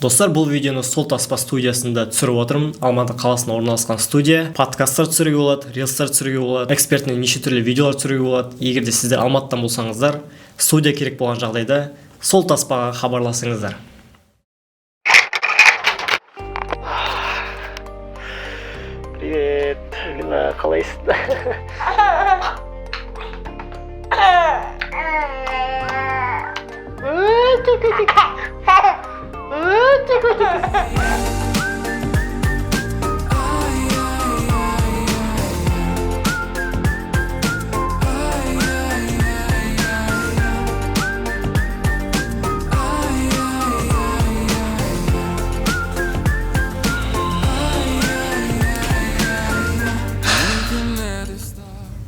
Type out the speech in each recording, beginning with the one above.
Достар, бұл видеоны Сол Таспа студиясында түсіріп отырмын. Алматы қаласында орналасқан студия. Подкасттар түсіруге болады, рилстар түсіруге болады, экспертный неше түрлі видеолар түсіруге болады. Егер де сіздер Алматыдан болсаңыздар, студия керек болған жағдайда Сол Таспаға хабарласыңыздар. Привет, Лина, қалайсың?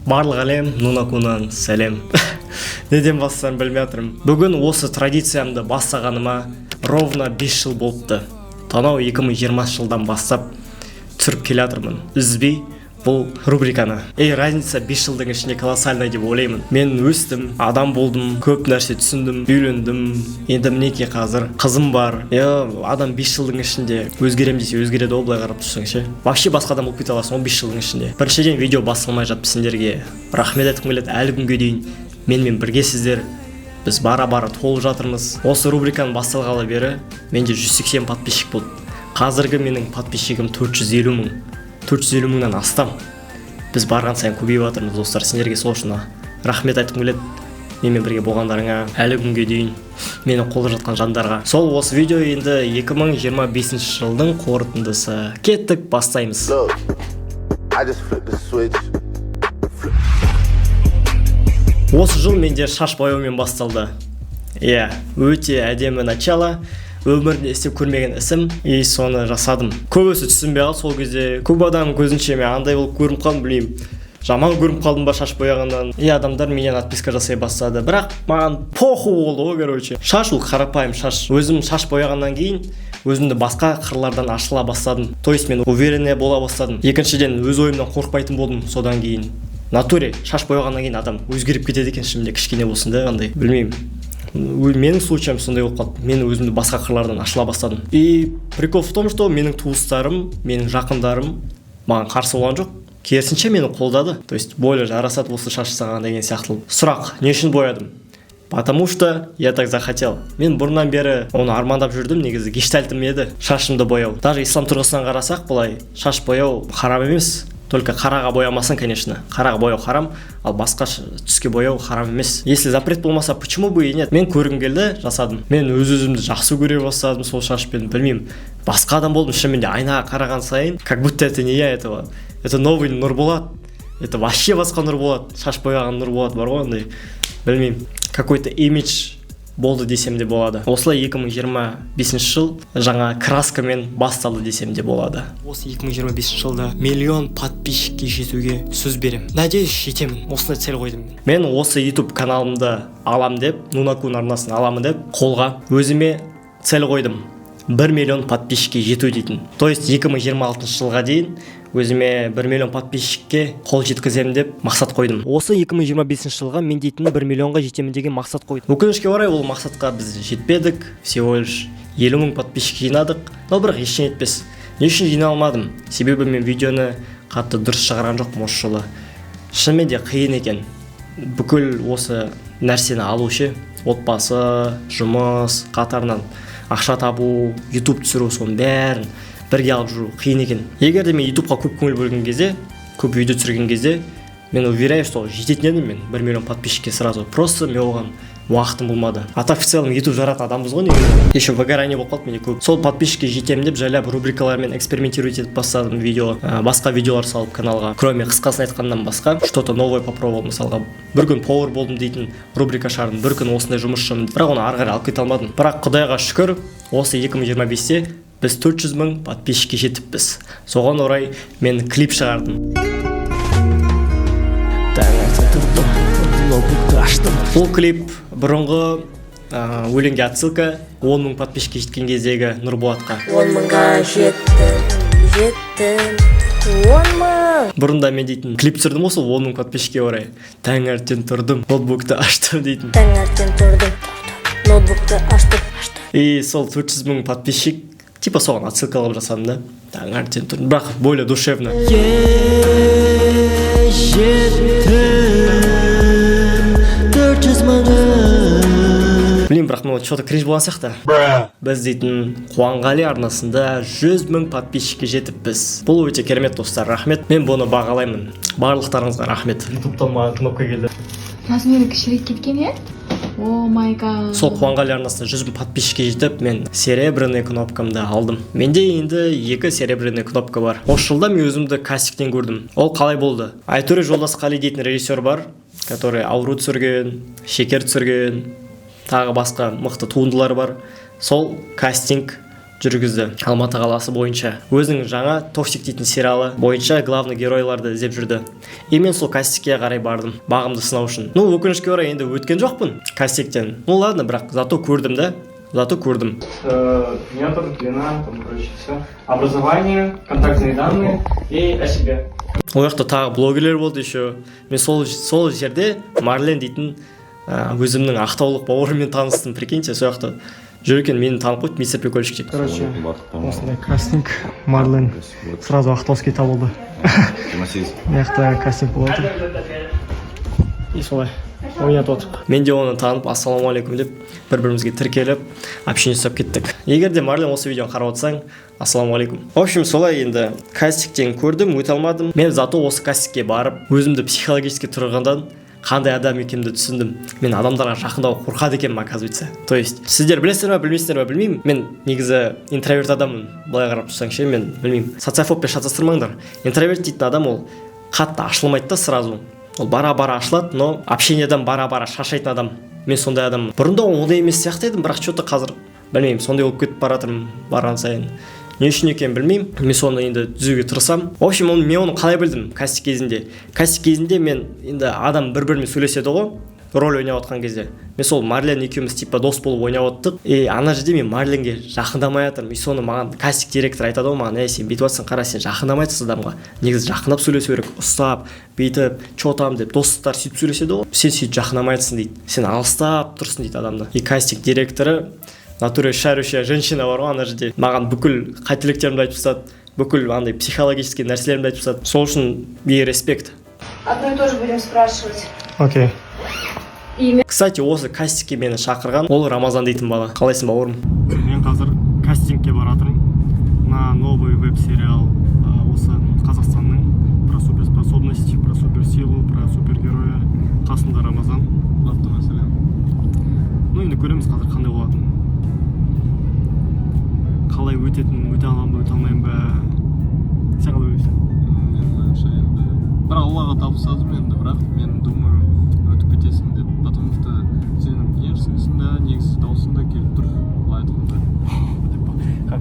Барлық әлем, Нунакунан сәлем. Неден бастарын білмей жатырмын. Бүгін осы традициямды бастағаныма ровно 5 жыл болыпты. Танау 2020 жылдан бастап түсіріп келе жатырмын. Үзбей бұл рубриканы. Разница 5 жылдың ішінде колоссальный деп ойлаймын. Мен өстім, адам болдым, көп нәрсе түсіндім, үйлендім. Енді мінеки қазір қызым бар. Адам 5 жылдың ішінде өзгерем десе өзгереді, облай қарап тұрсаң ше. Вообще басқа адам болып кете аласың 15 жылдың ішінде. Біріншіден видео басылмай жатып сендерге рахмет айтқым келеді. Әлі күнге дейін менімен біргесіздер. Біз бара-бара толып жатырмыз. Осы рубриканы басталғалы бері менде 180 подписчик болды. Қазіргі менің подписчигім 450 мың. 450 мыңнан астам. Біз барған сайын көбейіп жатырмыз, достар. Сендерге сол үшін рахмет айтқым келеді. Менімен бірге болғандарыңа, әлі күнге дейін мені қолдап жатқан жандарға. Сол осы видео енді 2025 жылдың қорытындысы. Кеттік, бастаймыз. Осы жыл менде шаш бояумен басталды. Өте әдемі начало. Өмірде істеп көрмеген ісім, соны жасадым. Көбісі түсінбей қалды сол кезде. Көп адам көзінше мен андай болып көрініп қалдым, білмеймін. Жаман көрініп қалдым ба шаш бояғаннан. Адамдар менен отписка жасай бастады. Бірақ маған поху болды ғой, короче. Шаш ол қарапайым шаш. Өзім шаш бояғаннан кейін өзімді басқа қырлардан ашыла бастадым. То есть мен уверенный бола бастадым. Екіншіден өз ойымнан қорқпайтын болдым содан кейін. Натуре шаш бояғаннан кейін адам өзгеріп кетеді екен, шынымен кішкене болсын да, қандай, білмеймін. Менің случаям сондай болып қалды. Мен өзімді басқа қырлардан ашыла бастадым. Прикол в том, что менің туыстарым, менің жақындарым маған қарсы болған жоқ. Керісінше мені қолдады. То есть более жарасады осы шаш саған деген сияқты. Сұрақ, не үшін боядым? Потому что я так захотел. Мен бұрыннан бері оны армандап жүрдім, негізі гештальтым еді шашымды бояу. Даже ислам тұрғысынан қарасақ, былай шаш бояу харам емес. Только қараға боямасын, конечно. Қараға бояу харам, ал басқа түске бояу харам емес. Если запрет болмаса, почему бы и нет? Мен көргім келді, жасадым. Мен өз-өзімді жақсы көре бастадым сол шашпен, білмеймін. Басқа адам болдым, шынымен де айнаға қараған сайын, как будто это не я этого. Это новый Нұрболат. Это вообще басқа Нұрболат. Шаш бояған Нұрболат бар ғой, андай. Білмеймін. Какой-то имидж болды десем де болады. Осылай 2025 жыл жаңа краскамен басталды десем де болады. Осы 2025 жылда миллион подписчикке жетуге сөз берем. Надеюсь, жетемін. Осылай цель қойдым мен. Мен осы YouTube каналымды алам деп, Нунакун арнасын аламын деп, қолға өзіме цель қойдым. 1 миллион подписчикке жету дейтін. То есть 2026 жылға дейін өзіме 1 миллион подписчикке қол жеткіземін деп мақсат қойдым. Осы 2025 жылға мен дейтін 1 миллионға жетемін деген мақсат қойдым. Өкінішке орай ол мақсатқа біз жетпедік. Всего лишь 50 мың подписчик жинадық. Но бірақ ештеңе етпес. Не үшін жинай алмадым? Себебі мен видеоны қатты дұрыс шығарған жоқпын осы жылы. Шынымен де қиын екен. Бүкіл осы нәрсені алушы, отбасы, жұмыс, қатарынан ақша табу, YouTube түсіру, соның бәрін бірге алып жүру қиын екен. Егер де мен YouTubeға көп көңіл бөлген кезде, көп видео түсірген кезде, мен уверяю, что жететін едім мен 1 миллион подписчикке сразу. Просто мен оған уақытым болмады. А так в целом YouTube жаратын адамбыз ғой негізі. Еще выгорание болып қалды менде көп. Сол подписчикке жетемін деп жайлап рубрикалармен экспериментировать етіп бастадым видео. Басқа видеолар салып каналға. Кроме қысқасын айтқаннан басқа, что-то новое попробовал. Мысалға, бір күн повар болдым дейтін рубрика шығардым. Бір күн осындай жұмысшымын. Бірақ оны ары қарай алып кете алмадым. Бірақ Құдайға шүкір, осы 2025-те біз 400 мың подписчикке жетіппіз. Соған орай мен клип шығардым. Бұл клип бұрынғы өлеңге отсылка 10 мың подписчикке жеткен кездегі Нұрболатқа. 10 мыңға жеттім, 10 мың. Бұрында мен дейтін клип түсірдім осы 10 мың подписчикке орай. Таңертең тұрдым, ноутбукты аштым дейтін. Таңертең тұрдым, ноутбукты аштым. И сол 400 000 подписчик типа соған отсылкалап жасадым да. Таңертең тұрдым, бірақ более душевно. Блин, бірақ мен что-то кринж болған сияқты. Біз дейтін Қуанғали арнасында 100 000 подписчикке жетіппіз. Бұл өте керемет достар, рахмет. Мен бұны бағалаймын. Барлықтарыңызға рахмет. Ютубтан маған кнопка келді. Размері кішірек кеткен е? О май гад. Сол Қуанғали арнасында 100 000 подписчикке жетіп, мен серебряный кнопкамды алдым. Менде енді 2 серебряный кнопка бар. Осы жылда мен өзімді кастингтен көрдім. Ол қалай болды? Айтөре Жолдасқали дейтін режиссер бар, который Ауру түсірген, Шекер түсірген, тағы басқа мықты туындылар бар. Сол кастинг жүргізді Алматы қаласы бойынша. Өзінің жаңа Токсик дейтін сериалы бойынша главный геройларды іздеп жүрді. И мен сол кастингке қарай бардым, бағымды сынау үшін. Ну, өкінішке орай енді өткен жоқпын кастингтен. Ну ладно, бірақ зато көрдім да. Зато көрдім. Метр, длина, там, короче, все. Образование, контактные данные и о себе. Ол жақта тағы блогерлер болды еще. Мен сол жерде Марлен дейтін өзімнің ақтаулық бауырыммен таныстым, прикиньте, сол жақта жүр екен, мені танып қойды, мистер Прикольщик деп. Короче, осындай кастинг, Марлен сразу ақтаускей табылды. Мияқта кастинг болады. И солай ойнатып отыр. Мен де оны танып, ассалаумағалейкум деп бір-бірімізге тіркеліп, общение жасап кеттік. Егер де Марлен осы видеоны қарап отырсаң, ассалаумағалейкум. В общем, солай енді кастингтен көрдім, өте алмадым. Мен зато осы кастингке барып, өзімді психологически тұрғандан қандай адам екенімді түсіндім. Мен адамдарға жақындауға қорқады екенмін, оказывается. То есть, сіздер білесіздер ме, білмейсіздер ме, білмеймін. Мен негізі интроверт адаммын. Былай қарап тұрсаң ше, мен білмеймін. Социофобпен шатастырмаңдар. Интроверт дейтін адам ол қатты ашылмайды да сразу. Ол бара-бара ашылады, но общениедан бара-бара шаршайтын адам. Мен сондай адаммын. Бұрында ондай емес сияқты едім, бірақ что-то қазір білмеймін, сондай болып кетіп баратырмын барған сайын. Не үшін екенін білмеймін. Мен соны енді түзеуге тырысамын. В общем, мен оны қалай білдім кастинг кезінде? Кастинг кезінде мен енді адам бір-бірімен сөйлеседі ғой, роль ойнап отқан кезде. Мен сол Марлен екеуміз типа дос болып ойнап оттық. И ана жерде мен Марленге жақындамай жатырмын. И соны маған кастинг директор айтады ғой маған, сен бүйтіп жатсың, қара, сен жақындамай жатсың адамға. Негізі жақындап сөйлесу керек, ұстап, бүйтіп, че там деп достар сөйтіп сөйлеседі ғой. Сен сөйтіп жақындамай жатсың дейді. Сен алыстап тұрсың дейді адамды. И кастинг директоры натуре шарющая женщина бар ғой ана жерде. Маған бүкіл қателіктерімді айтып тастады, бүкіл андай психологический нәрселерімді айтып тастады. Сол үшін ей респект. Одно и то же будем спрашивать. Окей. Имя. Кстати, осы кастингке мені шақырған ол Рамазан дейтін бала. Қалайсың бауырым? Мен қазір кастингке баратырмын на новый веб-сериал осы Қазақстанның про суперспособности, про суперсилу, про супергероя. Қасында Рамазан. Ну енді көреміз қазір қандай болатынын. Қалай өтетінін, өте аламын ба, өте алмаймын ба? Сен қалай ойлайсың? Мен ойымша енді бір Аллаға табысады енді, бірақ мен думаю өтіп кетесің деп, потому что сенің ерсіңсің да, негізсіз даусың да келіп тұр, былай айтқанда.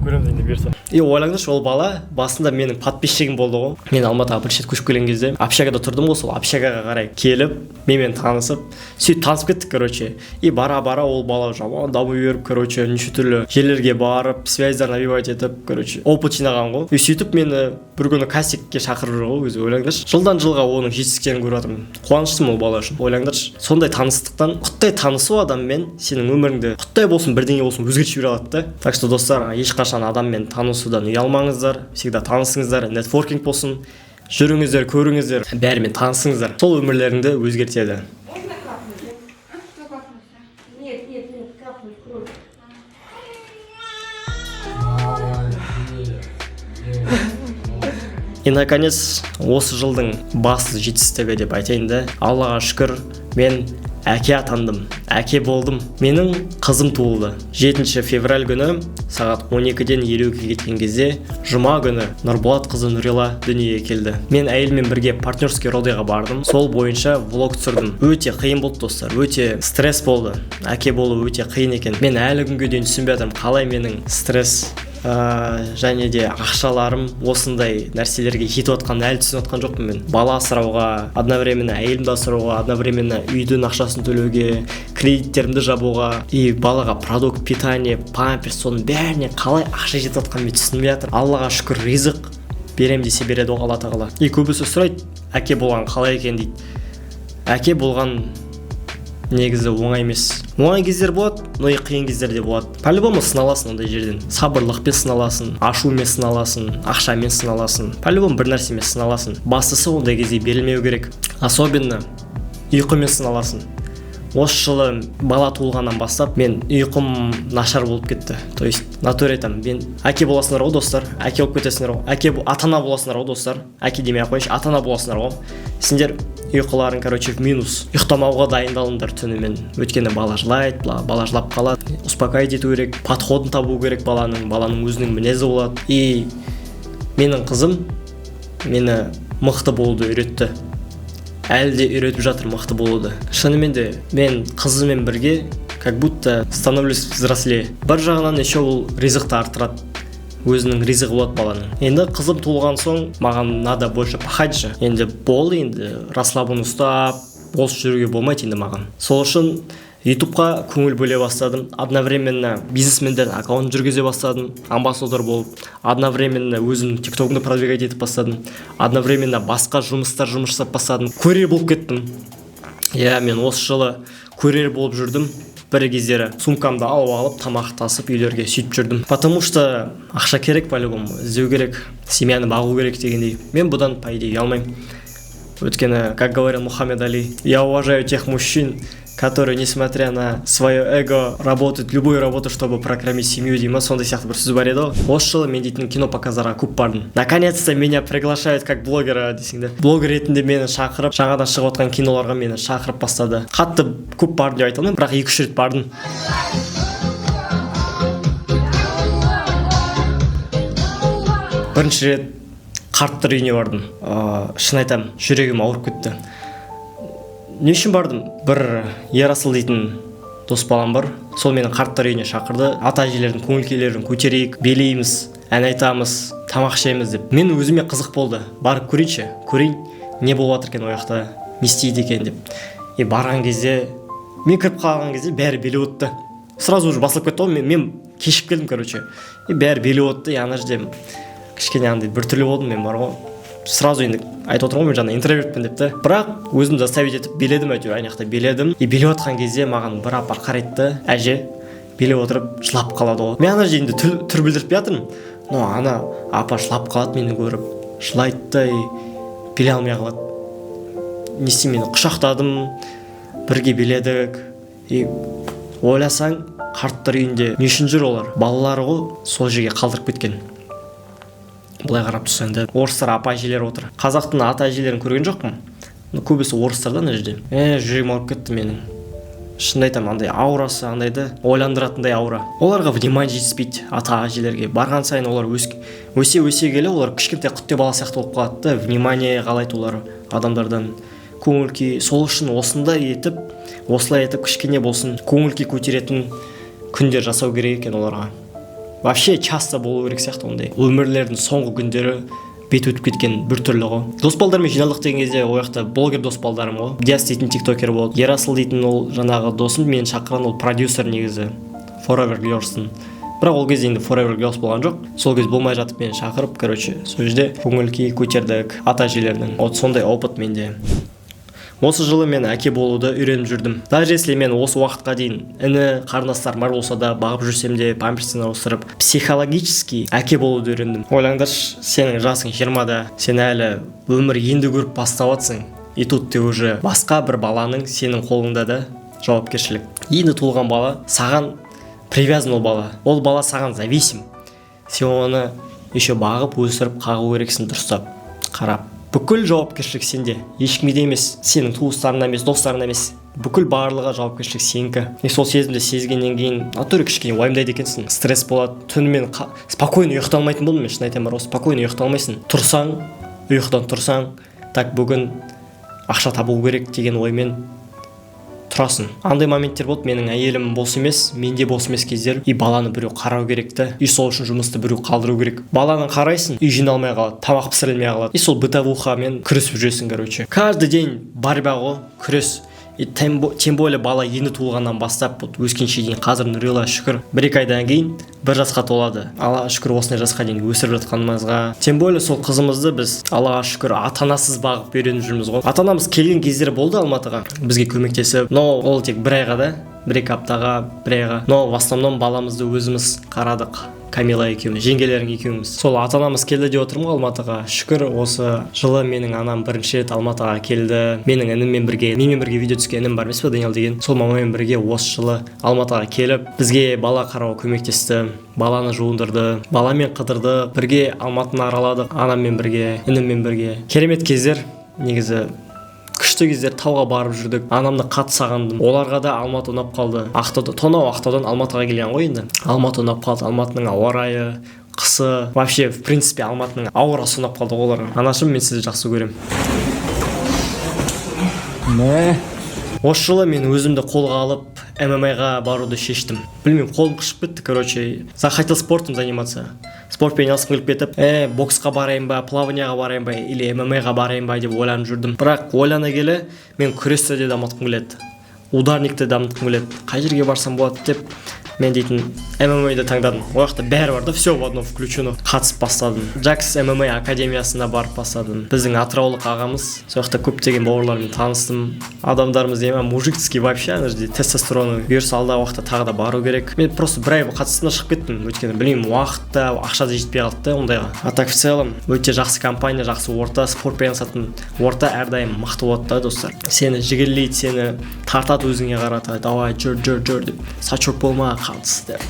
Көреміз енді берсе. И ойлаңдаршы, ол бала басында менің подписчигім болды ғой. Мен Алматыға бір шет көшіп келген кезде общагада тұрдым ғой, сол общагаға қарай келіп, менімен танысып, сөйтіп танысып кеттік, короче. И бара-бара ол бала жаман дами беріп, короче, неше түрлі жерлерге барып, связьдар набивать етіп, короче, опыт жинаған ғой. И сөйтіп мені бір күні кастингке шақырып жүр ғой, өзі ойлаңдаршы. Жылдан жылға оның жетістіктерін көріп жатырмын. Қуаныштымын ол бала үшін. Ойлаңдаршы, сондай таныстықтан, құттай танысу адаммен сенің өміріңді құттай болсын, бірдеңе болсын өзгертіп жібере алады да. Так что достар, ешқашан адаммен танысудан ұялмаңыздар, всегда танысыңыздар, нетворкинг болсын, жүріңіздер, көріңіздер, бәрімен танысыңыздар. Сол өмірлеріңді өзгертеді. И наконец, осы жылдың басты жетістігі деп айтайын да, Аллаға шүкір, мен әке атандым, әке болдым. Менің қызым туылды. 7 февраль күні сағат 12-ден 52-ге кеткен кезде жұма күні Нұрболат қызы Нұрила дүниеге келді. Мен әйелмен бірге партнерский родыға бардым. Сол бойынша влог түсірдім. Өте қиын болды достар, өте стресс болды. Әке болу өте қиын екен. Мен әлі күнге дейін түсінбей жатырмын, қалай менің стресс және де ақшаларым осындай нәрселерге жетіп отқанын әлі түсініп отқан жоқпын мен. Бала асырауға, одновременно әйелімді асырауға, одновременно үйдің ақшасын төлеуге, кредиттерімді жабуға, и балаға продукт питание, памперс, соның бәріне қалай ақша жетіп отқанын мен түсінбей жатырмын. Аллаға шүкір, ризық берем десе береді ғой Алла тағала. И көбісі сұрайды, әке болған қалай екен дейді. Әке болған негізі оңай емес. Оңай кездер болады, но и қиын кездер де болады. По-любому сыналасың ондай жерден. Сабырлықпен сыналасың, ашумен сыналасың, ақшамен сыналасың. По-любому бір нәрсемен сыналасың. Бастысы ондай кезде берілмеу керек. Особенно ұйқымен сыналасың. Осы жылы бала туылғаннан бастап мен ұйқым нашар болып кетті. То есть натуре айтамын, мен әке боласыңдар ғой достар, әке болып кетесіңдер ғой, ата-ана боласыңдар ғой достар, әке демей ақ қояйыншы, ата-ана боласыңдар ғой. Сендер ұйқыларың в минус. Ұйықтамауға дайындалыңдар түнімен. Өйткені бала жылайды, бала жылап қалады. Успокоить ету керек, подходын табу керек баланың өзінің мінезі болады. И менің қызым мені мықты болуды үйретті. Әлі де үйретіп жатыр мықты болуды. Шынымен де мен қызыммен бірге как будто становлюсь взрослее. Бір жағынан еще ол ризықты арттырады. Өзінің ризығы болады баланың. Енді қызым туылған соң маған надо больше пахать же. Енді расслабон ұстап, бос жүруге болмайды енді маған. Сол үшін ютубқа көңіл бөле бастадым. Одновременно бизнесмендер аккаунт жүргізе бастадым, амбассадор болып. Одновременно өзім тиктогымды продвигать етіп бастадым. Одновременно басқа жұмыстар жасап бастадым. Курьер болып кеттім. Мен осы жылы курьер болып жүрдім. Бір кездері сумкамды алып тамақ тасып үйлерге сөйтіп жүрдім. Потому что ақша керек по-любому, іздеу керек, семьяны бағу керек дегендей. Мен бұдан по идее ұялмаймын. Өйткені, как говорил Мухаммед Али, я уважаю тех мужчин, которые, несмотря на свое эго, работают любую работу, чтобы прокормить семью дейді ма, сондай сияқты бір сөз бар еді ғой. Осы жылы мен дейтін кино показдарға көп бардым. Наконец-то меня приглашают как блогера десең де. Блогер ретінде мені шақырып, жаңадан шығып отқан киноларға мені шақырып бастады. Қатты көп бардым деп айта алмаймын, бірақ 2-3 рет бардым. Бірінші рет қарттар үйіне бардым. Шын айтамын, жүрегім ауырып кетті. Не үшін бардым? Бір Ерасыл дейтін дос балам бар. Сол мені қарттар үйіне шақырды. Ата-әжелердің көңіл-күйлерін көтерейік, билейміз, ән айтамыз, тамақ ішеміз деп. Мен өзіме қызық болды. Барып көрейін, не болып жатыр екен ояқта, не істейді екен деп. Барған кезде, мен кіріп қалған кезде бәрі билеп отты. Сразу уже басылып кетті ғой. Мен кешіп келдім, бәрі билеп отты. Ана жерде кішкене андай біртүрлі болдым мен бар ғой. Сразу енді айтып отырмын ғой, мен жаңа интровертпін депті. Бірақ өзім заставить етіп биледім, әйтеуір аяқта биледім. Билеп отқан кезде маған бір апа қарайды, әже билеп отырып жылап қалады ғой. Мен ана жерде түр білдіріп жатырмын. Но ана апа жылап қалады мені көріп, жылайды да билей алмай қалады. Не істеймін, мен құшақтадым, бірге биледік. Ойласаң, қарттар үйінде не үшін жүр олар? Балалары ғой, сол жерге қалдырып кеткен. Былай қарап тұрсаң да орыстар апа-әжелер отыр. Қазақтың ата-әжелерін көрген жоқпын. Көбісі орыстарда ана жерде. Жүрегім ауырып кетті менің. Шынымды айтамын, андай аурасы, андайды ойландыратындай аура. Оларға внимание жетіспейді ата-әжелерге. Барған сайын олар өсе келе олар кішкентай құтты бала сияқты болып қалады да, внимание қалайды олар адамдардан. Көңіл-күй, сол үшін осылай етіп кішкене болсын көңіл-күй көтеретін күндер жасау керек екен оларға. Вообще часто болу керек сияқты ондай. Өмірлердің соңғы күндері бет өтіп кеткен бір түрлі ғой. Досбалдармен жиналдық деген кезде ояқта блогер досбалдарым ғой. Диас дейтін тиктокер болды. Ерасыл дейтін ол жаңағы досым мені шақырған, ол продюсер негізі. Forever Girls'тың. Бірақ ол кезде енді Forever Girls болған жоқ. Сол кез болмай жатып мені шақырып, сол жерде көңіл-күй көтердік ата-әжелердің. Сондай опыт менде. Осы жылы мен әке болуды үйреніп жүрдім. Даже если мен осы уақытқа дейін іні қарындастарым бар болса да, бағып жүрсем де, памперстен ауыстырып, психологически әке болуды үйрендім. Ойлаңдаршы, сенің жасың 20-да, сен әлі өмір енді көріп бастап жатсың. И тут ты уже басқа бір баланың сенің қолыңда да жауапкершілік. Енді туылған бала саған привязан, ол бала саған зависим. Сен оны еще бағып, өсіріп, қағу керексің, дұрыстап, қарап. Бүкіл жауапкершілік сенде, ешкімде емес, сенің туыстарыңда емес, достарыңда емес, бүкіл барлығы жауапкершілік сенікі. Сол сезімді сезгеннен кейін натуре кішкене уайымдайды екенсің, стресс болады. Түнімен спокойно ұйықтай алмайтын болдым, мен шын айтамын, спокойно ұйықтай алмайсың. Тұрсаң, ұйықтан тұрсаң, так бүгін ақша табу керек деген оймен тұрасың. Андай моменттер болды, менің әйелім бос емес, менде бос емес кездер. И баланы біреу қарау керекті. И сол үшін жұмысты біреу қалдыру керек. Баланы қарайсың, үй жиналмай қалады, тамақ пісірілмей қалады. И сол бытовухамен күресіп жүресің, Каждый день борьба ғой, күрес. и тем более бала енді туылғаннан бастап өскенше дейін қазір Нұрила шүкір 1-2 айдан кейін 1 жасқа толады. Аллаға шүкір осындай жасқа дейін өсіріп жатқанымызға. Тем более сол қызымызды біз Аллаға шүкір ата-анасыз бағып үйреніп жүрміз ғой. Ата-анамыз келген кездер болды Алматыға бізге көмектесіп, но ол тек 1 айға да, 1-2 аптаға, 1 айға. Но в основном баламызды өзіміз қарадық. Камила екеуміз, жеңгелерің екеуміз. Сол ата-анамыз келді деп отырмын ғой Алматыға. Шүкір осы жылы менің анам бірінші рет Алматыға келді. Менің ініммен бірге, менімен бірге видео түскен інім бар емес пе, Даниэл деген. Сол мамамен бірге осы жылы Алматыға келіп, бізге бала қарауға көмектесті. Баланы жуындырды, баламен қыдырды, бірге Алматыны араладық, анаммен бірге, ініммен бірге. Керемет кездер, негізі күшті кездер, тауға барып жүрдік. Анамды қатты сағындым. Оларға да Алматы ұнап қалды. Ақтаудан Алматыға келген ғой енді. Алматы ұнап қалды. Алматының ауа райы, қысы, вообще в принципе Алматының аурасы ұнап қалды оларға. Анашым, мен сізді жақсы көремін. Осы жылы мен өзімді қолға алып ММА-ға баруды шештім. Білмеймін, қолым қышып кетті, короче. Захотел спортом заниматься. Спортпен айналысқым келіп кетіп, боксқа барайын ба, плаванияға барайын ба, или ММА-ға барайын ба деп ойланып жүрдім. Бірақ ойлана келе мен күресті де дамытқым келеді. Ударникті дамытқым келеді. Қай жерге барсам болады деп мен дейтін ММА-ды таңдадым. Ол жақта бәрі бар да, все в одно включено. Қатысып бастадым. Джакс ММА академиясына барып бастадым. Біздің атыраулық ағамыз, сол жақта көптеген бауырлармен таныстым. Адамдарымыз мужицкий вообще, тестостероны бұйырса алдағы уақытта тағы да бару керек. Мен просто бір ай қатысына шығып кеттім. Өйткені білмеймін, уақытта ақша да жетпей қалды да ондайға. А так в целом өте жақсы компания, жақсы орта, спортпен айналысатын орта әрдайым мықты болады да, достар. Сені жігерлейді, сені тартады өзіңе қарата. Давай, жүр деп. Сачок болма, қалыс деп.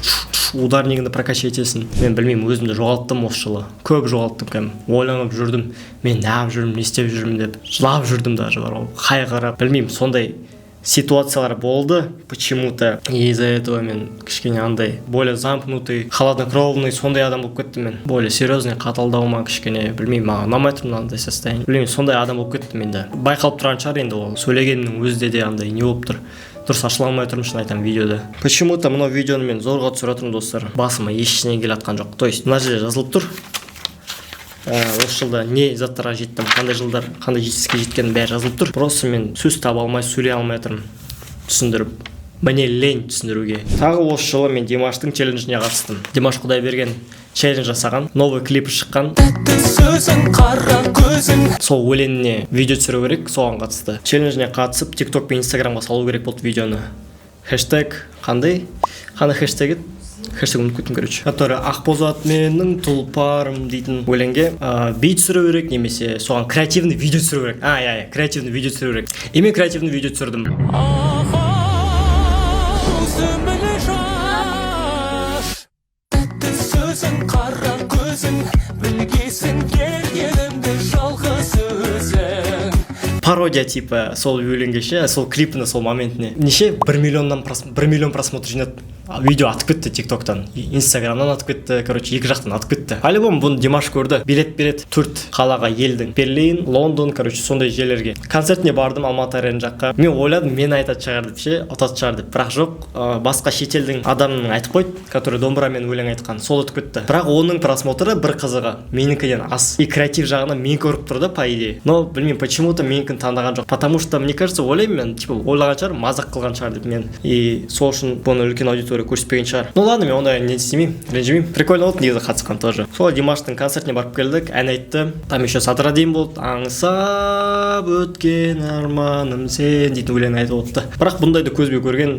Ударнигіңді прокачать етесің. Мен білмеймін, өзімді жоғалттым осы жылы. Көп жоғалттым кәдім. Ойланып жүрдім. Мен неғып жүрмін, не істеп жүрмін деп. Жылап жүрдім даже бар. Қайғырып, білмеймін, сондай ситуациялар болды. Почему-то из-за этого мен кішкене андай более замкнутый, холоднокровный сондай адам болып кеттім мен. Более серьезный, қаталдауыма кішкене, білмеймін, маған ұнамай тұр мынандай состояние. Білмеймін, сондай адам болып кеттім енді. Байқалып тұрған шығар енді ол. Сөйлегеннің өзінде де андай не болып тұр. Дұрыс ашыла алмай тұрмын, шын айтамын видеода. Почему-то мынау видеоны мен зорға түсіріп отырмын, достар. Басыма ештеңе келе жатқан жоқ. То есть мына жерде жазылып тұр. Осы жылда не заттарға жеттім, қандай жылдар, қандай жетістікке жеткенім бәрі жазылып тұр. Просто мен сөз таба алмай, сөйлей алмай тұрмын. Түсіндіріп. Мне лень түсіндіруге. Тағы осы жылы мен Димаштың челленджіне қатыстым. Димаш Құдайберген челлендж жасаған, новый клипі шыққан. Сол өлеңіне видео түсіру керек, соған қатысты. Челленджіне қатысып, TikTok пен Instagramға салу керек болды видеоны. Хэштег қандай хэштег еді? Хэштег ұмытып кеттім, короче. Который ақбозат менің тұлпарым дейтін өлеңге бит түсіру керек, немесе соған креативный видео түсіру керек. Креативный видео түсіру керек. И мен креативный видео түсірдім. Пародия типа сол өлеңге ше, сол клипіне, сол моментіне. Неше 1 миллион просмотр жинады. Видео атып кетті TikToktан, Instagramнан атып кетті, короче, екі жақтан атып кетті. По-любому бұны Димаш көрді. Билет береді 4 қалаға елдің. Берлин, Лондон, короче, сондай жерлерге. Концертіне бардым Алматы арена жаққа. Мен ойладым, мен айтады шығар деп ше, ұтады шығар деп. Бірақ жоқ, басқа шетелдің адамның айтып қойды, который домбырамен өлең айтқан. Сол өтіп кетті. Бірақ оның просмотры бір қызығы менікіден аз. И креатив жағынан мен көріп тұрды, по идее. Но білмеймін, почему-то менікін таңдаған жоқ. Потому что мне кажется, ойлаймын мен, типа, ойлаған шығар, мазақ қылған шығар деп мен. И сол үшін бұны үлкен аудитория көрсетпеген шығар. Ну ладно, мен ондай не істемеймін, ренжімеймін. Прикольно болды негізі қатысқан тоже. Сол Димаштың концертіне барып келдік, ән айтты. Там еще сатыра дейін болды. Аңсап өткен арманым сен дейтін өлең айтып отты. Бірақ бұндайды көзбен көрген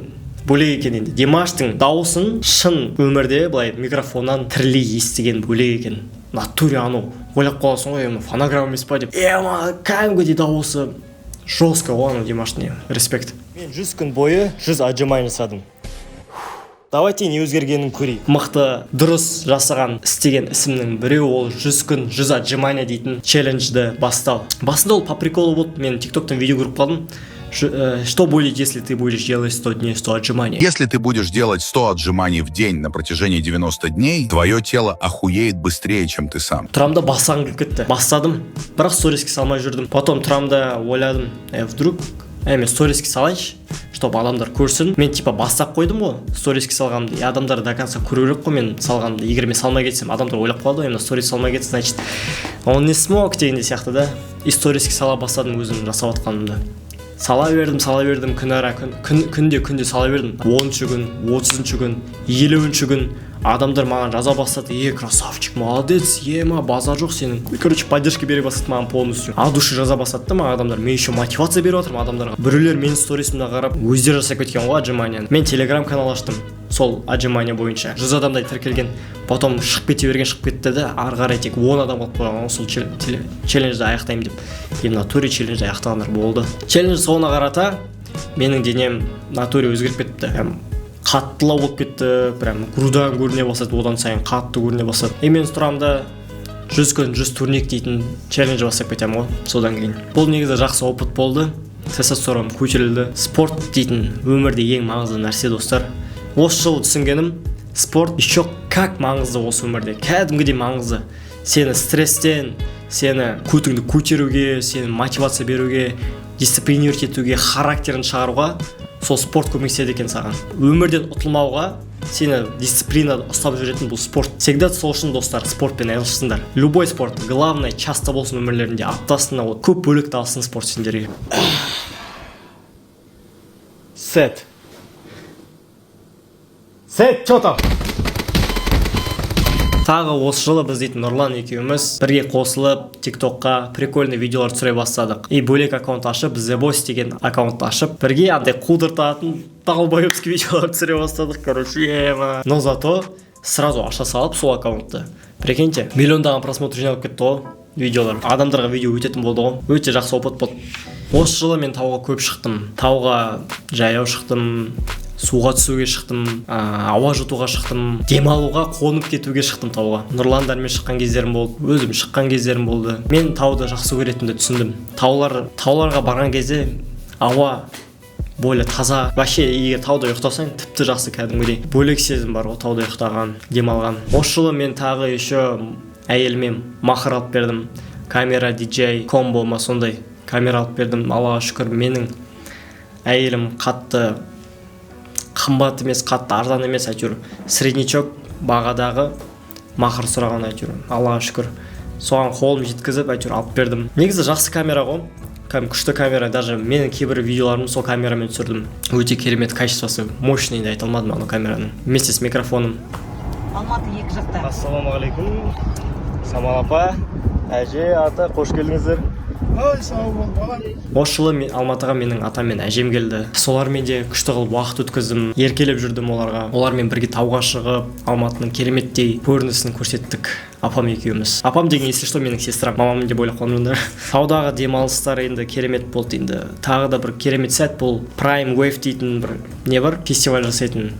бөлек екен енді. Димаштың дауысын шын өмірде былай микрофоннан тірілей естіген бөлек екен. Натуре анау ойлап қаласың ғой, фонограмма емес па деп. Кәдімгідей дауысы жестко ғой анау Димаштың. Респект. Мен 100 күн бойы 100 отжиманий жасадым. Давайте не өзгергенін көрейік. Мықты, дұрыс жасаған, істеген ісімнің біреу ол 100 күн 100 отжимания дейтін челленджді бастау. Басында ол по приколу болды. Мен TikToktан видео көріп қалдым. Что будет, если ты будешь делать 100 дней 100 отжиманий? Если ты будешь делать 100 отжиманий в день на протяжении 90 дней, твое тело охуеет быстрее, чем ты сам. Тұрамда бассаң келіп кетті. Бастадым, бірақ сториске салмай жүрдім. Потом тұрамда ойладым, вдруг мен сториске салайыншы, чтобы адамдар көрсін. Мен типа бастап қойдым ғой сториске салғанымды. Адамдар до конца көру керек қой мен салғанымды. Егер мен салмай кетсем, адамдар ойлап қалады, мен сторис салмай кетсе, значит, он не смог дегенде сияқты да. И сториске сала бастадым өзім жасап жатқанымды. сала бердім күнде сала бердім. 10-шы күн, 30-шы күн, 50-ші күн адамдар маған жаза бастады. Красавчик, молодец, базар жоқ сенің. Короче, поддержка бере бастады маған полностью. От души жаза бастады да маған адамдар. Мен еще мотивация беріп отырмын адамдарға. Біреулер менің сторисімді қарап өздері жасап кеткен ғой отжиманияны. Мен телеграм канал аштым. Сол отжимания бойынша 100 адамдай тіркелген. Потом шығып кетті да, ары қарай тек 10 адам қалып қойған. Сол челленджді аяқтаймын деп. Кейін натуре челленджді аяқтағандар болды. Челлендж соңына қарата менің денем натуре өзгеріп кетті. Қаттылау болып кетті, прям грудан көріне бастады, одан сайын қатты көріне бастады. Мен тұрамын да 100 күн 100 турник дейтін челлендж бастап кетемін ғой. Содан кейін бұл негізі жақсы опыт болды. Тестостерон көтерілді. Спорт дейтін өмірде ең маңызды нәрсе, достар. Осы жылы түсінгенім, спорт еще как маңызды осы өмірде. Кәдімгідей маңызды. Сені стресстен, сені көтіңді көтеруге, сені мотивация беруге, дисциплинировать етуге, характерін шығаруға сол спорт көмектеседі екен саған. Өмірден ұтылмауға сені дисциплинада ұстап жүретін бұл спорт. Всегда сол үшін, достар, спортпен айналысыңдар. Любой спорт, главное, часто болсын өмірлерінде, аптасына көп бөлікті алсын спорт сендерге. Сет, что там? Тағы осы жылы біз дейтін Нұрлан екеуміз бірге қосылып тиктокқа прикольный видеолар түсіре бастадық. И бөлек аккаунт ашып, The Boss деген аккаунт ашып, бірге андай қудыртатын долбоебский видеолар түсіре бастадық. Короче, но зато сразу аша салып сол аккаунтты. Прикиньте, миллиондаған просмотр жиналып кетті ғой видеолар. Адамдарға видео өтетін болды ғой. Өте жақсы опыт болды. Осы жылы мен тауға көп шықтым. Тауға жаяу шықтым. Суға түсуге шықтым, ауа жұтуға шықтым, демалуға, қонып кетуге шықтым тауға. Нұрландармен шыққан кездерім болды, өзім шыққан кездерім болды. Мен тауды жақсы көретінді түсіндім. Тауларға барған кезде ауа более таза. Вообще, егер тауда ұйықтасаң, тіпті жақсы кәдімгідей. Бөлек сезім бар ғой тауда ұйықтаған, демалған. Осы жылы мен тағы еще әйеліме махр алып бердім. Камера, диджей, комбо ма сондай камера алып бердім. Аллаға шүкір, менің әйелім қатты қымбат емес, қатты арзан емес, әйтеуір среднячок бағадағы махр сұраған, әйтеуір Аллаға шүкір. Соған қолым жеткізіп әйтеуір алып бердім. Негізі жақсы камера ғой, күшті камера. Даже менің кейбір видеоларымды сол камерамен түсірдім. Өте керемет качествосы, мощный деп айта алмадым ана камераның. Вместе с микрофоном. Алматы екі жақта. Ассалаумағалейкум. Самал апа, әже, ата, қош келдіңіздер. Осы жылы Алматыға менің атам мен әжем келді. Солармен де күшті қылып уақыт өткіздім, еркелеп жүрдім оларға. Олармен бірге тауға шығып, Алматының кереметтей көрінісін көрсеттік. Апам екеуміз. Апам деген если что менің сестрам, мамам деп ойлап қалдыңдар. Таудағы демалыстар енді керемет болды енді. Тағы да бір керемет сәт бұл Prime Wave дейтін бір не бар, фестиваль жасайтын.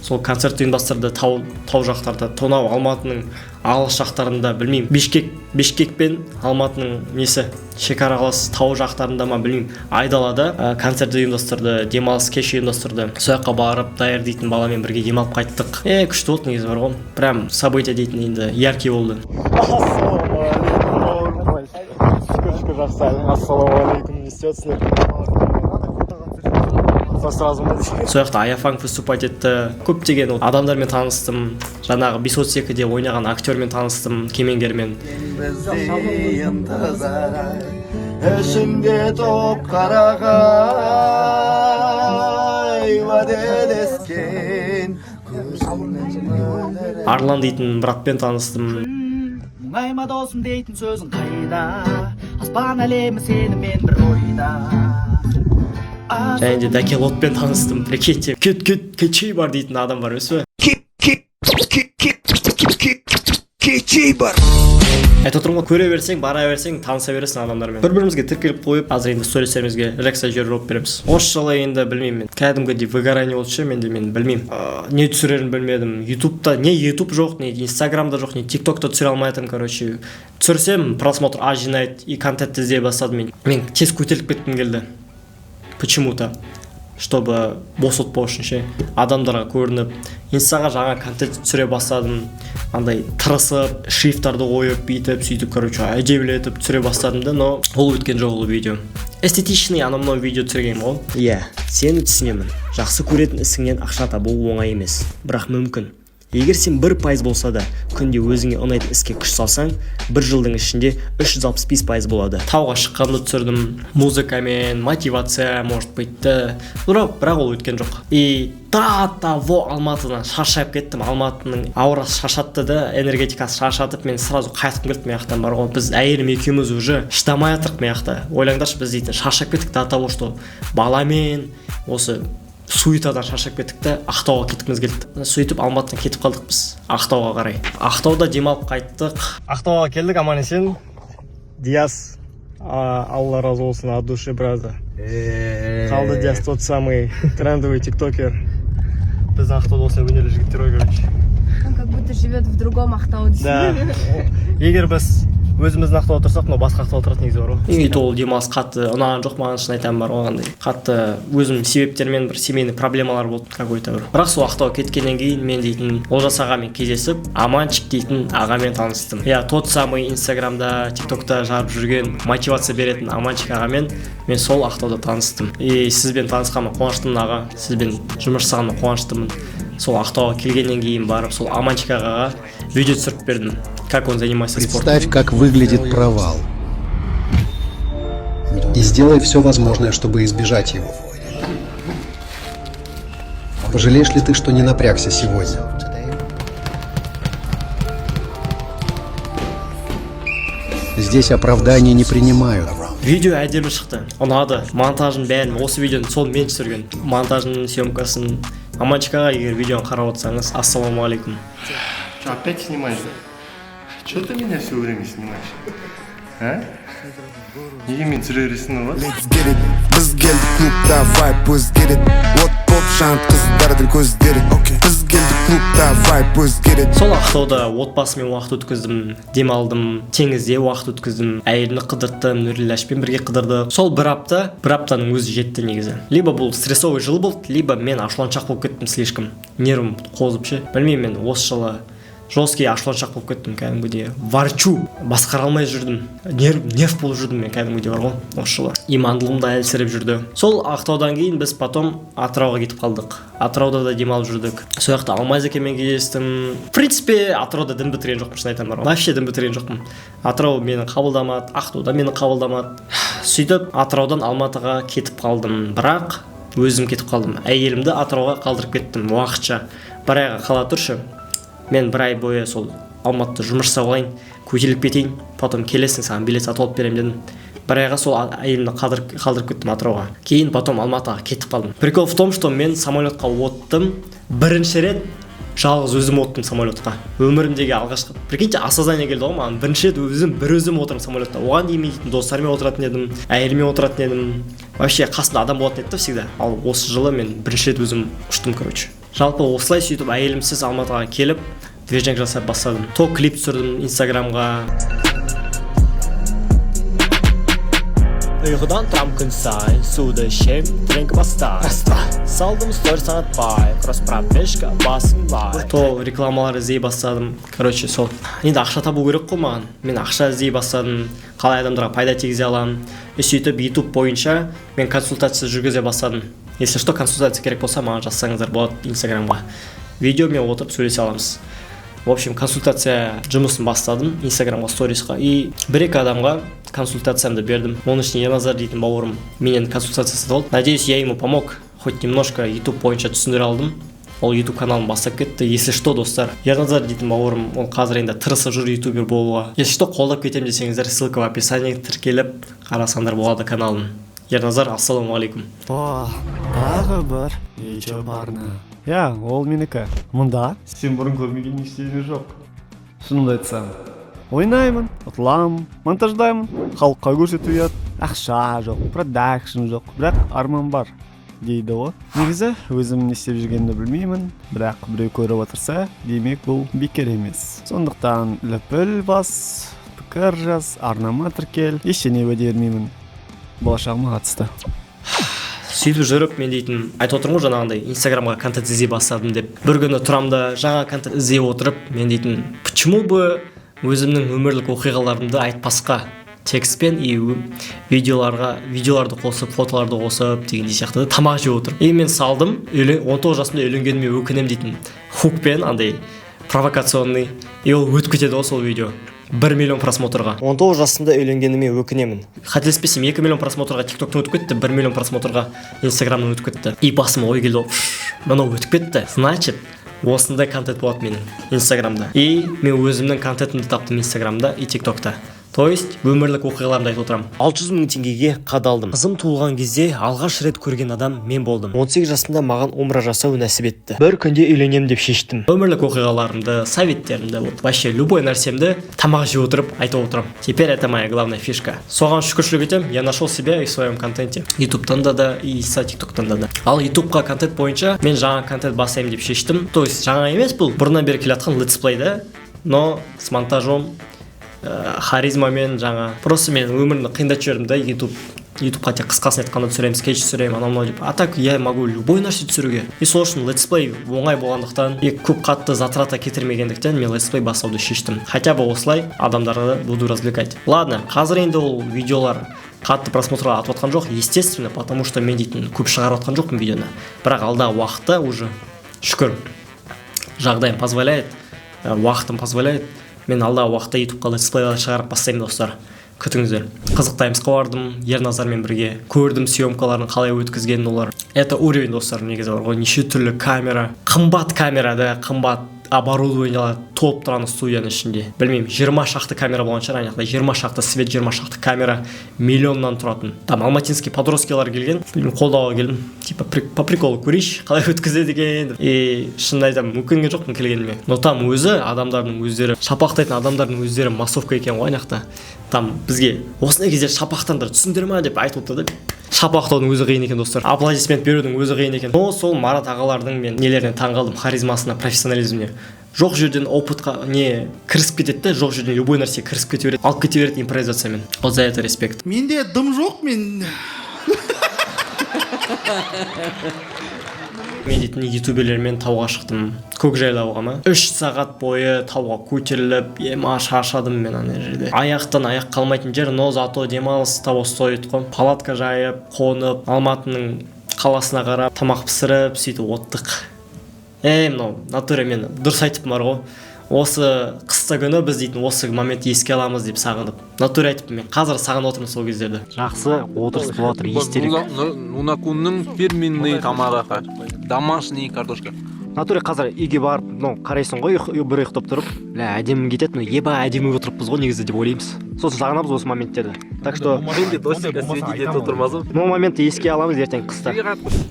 Сол концерт ұйымдастырды тау жақтарда, Тонау, Алматының алыс жақтарында, білмеймін, Бишкек пен Алматының несі, шекара қаласы тау жақтарында ма білмеймін, айдалада концерт ұйымдастырды, демалыс кеш ұйымдастырды. Сол жаққа барып, Дайыр дейтін баламен бірге демалып қайттық. Күшті болды негізі бар ғой. Прям событие дейтін енді яркий болды. Ассалаумағалейкум, не істейсіңдер? Сол жақта Аяфанг выступать етті. Көптеген адамдармен таныстым. Жаңағы Бисотсекіде ойнаған актермен таныстым, кемеңгермен. Ішімде топ қарағай уәделескен. Арлан дейтін братпен таныстым. Мұңайма досым дейтін сөзің қайда, аспан әлемі сенімен бір ойда. Және де Дакелотпен таныстым. Прикиньте, кетчей бар дейтін адам бар, өсі. Кетчей бар. Айтып отырмын ғой, көре берсең, бара берсең, таныса бересің адамдармен. Бір-бірімізге тіркеліп қойып, қазір енді стористерімізге рекса жер жауап береміз. Осы жылы енді білмеймін, кәдімгідей выгорание болды ше, менде мен білмеймін. Не түсірерін білмедім. Ютубта не Ютуб жоқ, не Инстаграмда жоқ, не ТикТокта түсіре алмайтын, короче. Түсірсем, просмотр аз жинайды и контент іздей бастадым. Мен тез көтеріліп кеткім келді. Почему-то, чтобы бос отпау үшін ше, адамдарға көрініп, инстаға жаңа контент түсіре бастадым. Андай тырысып, шрифтарды қойып, бүйтіп, сөйтіп, короче, әдемілетіп түсіре бастадым да, но ол өткен жоқ ол видео. Эстетичный анау видео түсіргенмін ғой. Сені түсінемін. Жақсы көретін ісіңнен ақша табу оңай емес, бірақ мүмкін. егер сен 1% болса да күнде өзіңе ұнайтын іске күш салсаң, 1 жылдың ішінде 365% болады. Тауға шыққанды түсірдім, музыкамен, мотивация, может быть, бірақ ол өткен жоқ. Во Алматыдан шаршап кеттім. Алматының аурасы шаршатты да, энергетикасы шаршатып, мен сразу қайтқым келді маяқтан бар ғой. Біз әйелім екеуміз уже шыдамай жатырық маяқта. Ойлаңдаршы, біз дейтін шаршап кеттік до того, что баламен осы суетадан шаршап кеттік та Ақтауға кеткіміз келді. Сөйтіп Алматыдан кетіп қалдық біз Ақтауға қарай. Ақтауда демалып қайттық. Ақтауға келдік, аман есен. Диас, Алла разы болсын, от души, брата. Қалды Диас, тот самый трендовый тиктокер. Біз Ақтауда осылай өнерлі жігіттер ғой, короче. Он как будто живет в другом Ақтауде. Да. Егер біз өзіміздің Ақтауда тұрсақ, но басқа Ақтауда тұратын негізі бар ғой. И ол демалыс қатты ұнаған жоқ, маған шын айтамын бар оғандай. Қатты өзім себептермен бір семейный проблемалар болды какой-то бір. Бірақ сол Ақтауға кеткеннен кейін мен дейтін Олжас ағамен кездесіп, Аманчик дейтін ағамен таныстым. Тот самый Инстаграмда, ТикТокта жарып жүрген, мотивация беретін Аманчик ағамен мен сол Ақтауда таныстым. И сізбен танысқаныма қуаныштымын аға, сізбен жұмыс жасағаныма қуаныштымын. Сол Ақтауға келгеннен кейін барып сол Аманчик ағаға видео түсіріп бердім, как он занимается спортом. Представь, как выглядит провал. И сделай все возможное, чтобы избежать его. Пожалеешь ли ты, что не напрягся сегодня? Здесь оправдания не принимают. Видео әдемі шықты, ұнады. Монтажын бәрін, осы видеоны сол мен түсірген. Монтажын, съемкасын. Аманчик аға, егер видеоны қарап отырсаңыз, ассалаумағалейкум. Что, опять снимаешь? Что ты меня все время снимаешь? А? Неге мен түсіре бересің ба? Біз келдік клубта, вайп өзгереді. От боп жанып қыздардың көздері. Біз келдік клубта, вайп өзгереді. Сол Ақтауда отбасымен уақыт өткіздім, демалдым, теңізде уақыт өткіздім, әйелімді қыдырттым, Нұрилашпен бірге қыдырдық. Сол бір аптаның өзі жетті негізі. Либо бұл стрессовый жыл болды, либо мен ашуланшақ болып кеттім слишком. Нервім қозып ше. Білмеймін, мен осы жылы жесткий ашуланшақ болып кеттім, кәдімгідей варчу, басқара алмай жүрдім, нерв болып жүрдім мен кәдімгідей бар ғой осы жылы. Имандылығым да әлсіреп жүрді. Сол Ақтаудан кейін біз потом Атырауға кетіп қалдық. Атырауда да демалып жүрдік. Сол жақта Алмайзекемен кездестім. В принципе, Атырауда дін бітірген жоқпын, шын айтамын бар ғой. Вообще дін бітірген жоқпын. Атырау мені қабылдамады, Ақтауда мені қабылдамады. Сөйтіп Атыраудан Алматыға кетіп қалдым. Бірақ өзім кетіп қалдым. Әйелімді Атырауға қалдырып кеттім уақытша. Бір айға қала тұршы. Мен бір ай бойы сол Алматыда жұмыс жасап алайын, көтеріліп кетейін, потом келесің, саған билет сатып алып беремін дедім. Бір айға сол әйелімді қалдырып кеттім Атырауға. Кейін потом Алматыға кетіп қалдым. Прикол в том, что мен самолетқа оттым, бірінші рет жалғыз өзім оттым самолетқа. Өмірімдегі алғашқы. Прикиньте, осознание келді ғой маған. Бірінші рет өзім отырмын самолетта. Оған дейін мен достарыммен отыратын едім, әйеліммен отыратын едім. Вообще қасымда адам болатын еді всегда. Ал осы жылы мен бірінші рет өзім ұштым, короче. Жалпы осылай сөйтіп әйелімсіз Алматыға келіп, движник жасап бастадым. То клип түсірдім Инстаграмға. Ұйқыдан тұрам күн сайын, суды ішем, тренк бастай. Салдым сторис сағатпай, кросс пробежка басым бай. То рекламалар іздей бастадым. Короче, сол. Енді ақша табу керек қой маған. Мен ақша іздей бастадым. Қалай адамдарға пайда тигізе аламын. Сөйтіп YouTube бойынша мен консультация жүргізе бастадым. Если что, консультация керек болса, маған жазсаңыздар болады Инстаграмға. Видеомен отырып сөйлесе аламыз. В общем, консультация жұмысын бастадым Инстаграмға, сторисқа. И бір-екі адамға консультациямды бердім. Оның ішіне Ерназар дейтін бауырым менен консультациясы алды. Надеюсь, я ему помог. Хоть немножко YouTube бойынша түсіндіре алдым. Ол YouTube каналын бастап кетті. Если что, достар, Ерназар дейтін бауырым, ол қазір енді тырысып жүр ютубер болуға. Если что, қолдап кетем десеңіздер, ссылка в описании, тіркеліп қарасаңдар болады каналын. Ерназар, ассалаумағалейкум. Тағы бір видео барны. Ол менікі. Мұнда сен бұрын көрмеген ештеңе жоқ. Шынымды айтсам, ойнаймын, ұтыламын, монтаждаймын, халыққа көрсету ет, ақша жоқ, продакшн жоқ, бірақ арман бар дейді ғой. Негізі өзім не істеп жүргенімді білмеймін, бірақ біреу көріп отырса, демек бұл бекер емес. Сондықтан лүпіл бас, пікір жаз, арнама тіркел, ештеңе уәде бермеймін. Болашағыма қатысты. Сөйтіп жүріп, мен дейтін, айтып отырмын ғой жаңағындай Инстаграмға контент іздей бастадым деп. Бір күні тұрамда жаңа контент іздей отырып, мен дейтін, почему бы өзімнің өмірлік оқиғаларымды айтпасқа текстпен и видеоларды қосып, фотоларды қосып дегендей сияқты тамақ жеп отырып. И мен салдым, 19 жасымда үйленгеніме өкінем дейтін хукпен, андай провокационный, и ол өтіп кетеді ғой сол видео 1 миллион просмотрға. 19 жасымда үйленгеніме өкінемін. Қателеспесем 2 миллион просмотрға TikToктан өтіп кетті, 1 миллион просмотрға Instagramнан өтіп кетті. И басыма ой келді, мынау өтіп кетті. Значит, осындай контент болады менің Instagramда. И мен өзімнің контентімді таптым Instagramда и TikTokта. То есть өмірлік оқиғаларымды айтып отырамын. 600 000 теңгеге қадалдым. Қызым туылған кезде алғаш рет көрген адам мен болдым. 18 жасымда маған умра жасау нәсіп етті. Бір күнде үйленемін деп шештім. Өмірлік оқиғаларымды, советтерімді, вот вообще любой нәрсемді тамақ жеп отырып айтып отырамын. Теперь это моя главная фишка. Соған шүкіршілік етемін, я нашел себя и в своем контенте. YouTube'тан да и TikToктан да. Ал YouTube'ға контент бойынша мен жаңа контент басайым деп шештім. То есть жаңа емес бұл, бұрыннан бері келе жатқан летсплейді, но с монтажом, харизмамен жаңа. Просто мен өмірімді қиындатып жібердім да, YouTube'қа тек қысқасын айтқанда түсіремін, скетч түсіремін, анау деп. А так я могу любой нәрсе түсіруге. И сол үшін летсплей оңай болғандықтан, и көп қатты затрата кетірмегендіктен мен летсплей бастауды шештім. Хотя бы осылай адамдарды буду развлекать. Ладно, қазір енді ол видеолар қатты просмотрға атып отқан жоқ, естественно, потому что мен дейтін көп шығарып отқан жоқпын видеоны. Бірақ алдағы уақытта уже шүкір жағдайым позволяет, уақытым позволяет. Мен алдағы уақытта YouTube'қа летсплейлер шығарып бастаймын, достар. Күтіңіздер. Қызық таймсқа бардым, Ерназармен бірге көрдім съемкаларын қалай өткізгенін олар. Это уровень, достар, негізі бар ғой. Неше түрлі камера, қымбат камерада, қымбат оборудование топ тұраны студияның ішінде. Білмеймін, 20 шақты камера болған шығар, аяқта 20 шақты свет, 20 шақты камера миллионнан тұратын. Там алматинский подросткилар келген, қолдауға келдім. Типа по приколу көрейші, қалай өткізеді екен. И шынымды айтамын, мүмкінге жоқпын келгеніме. Но там өзі адамдардың өздері, шапақтайтын адамдардың өздері массовка екен ғой аяқта. Там бізге осындай кезде шапақтандар түсіндір ме деп айтып отыр да. Шапақтаудың өзі қиын екен, достар. Аплодисмент берудің өзі қиын екен. Но сол Марат ағалардың мен нелеріне таңғалдым, харизмасына, профессионализміне. Жоқ жерден опытқа не кірісіп кетеді, жоқ жерден любой нәрсе кірісіп кете береді, алып кете береді импровизациямен. Вот за это респект. Менде дым жоқ, мен Мен дейтін ютуберлермен тауға шықтым, көкжайлауға ма. 3 сағат бойы тауға көтеріліп, ема шаршадым мен ана жерде. Аяқтан аяқ қалмайтын жер, но зато демалыс тау стоит қой. Палатка жайып, қонып, Алматының қаласына қарап, тамақ пісіріп, сөйтіп оттық. Мынау натуре мен дұрыс айтып бар ғой. Осы қыста күні біз дейтін осы момент еске аламыз деп сағынып. Натуре айтып мен қазір сағынып отырмын сол кездерді. Жақсы отырыс болып жатыр, естелік. Нунакунның фирменный тамағы, домашний картошка. Натуре қазір үйге барып, қарайсың ғой, бір ұйықтап тұрып, әдемі кетеді, еба әдемі отырыппыз ғой негізі деп ойлаймыз. Сосын сағынамыз осы моменттерді. Так что бұл моментті еске аламыз ертең қыста.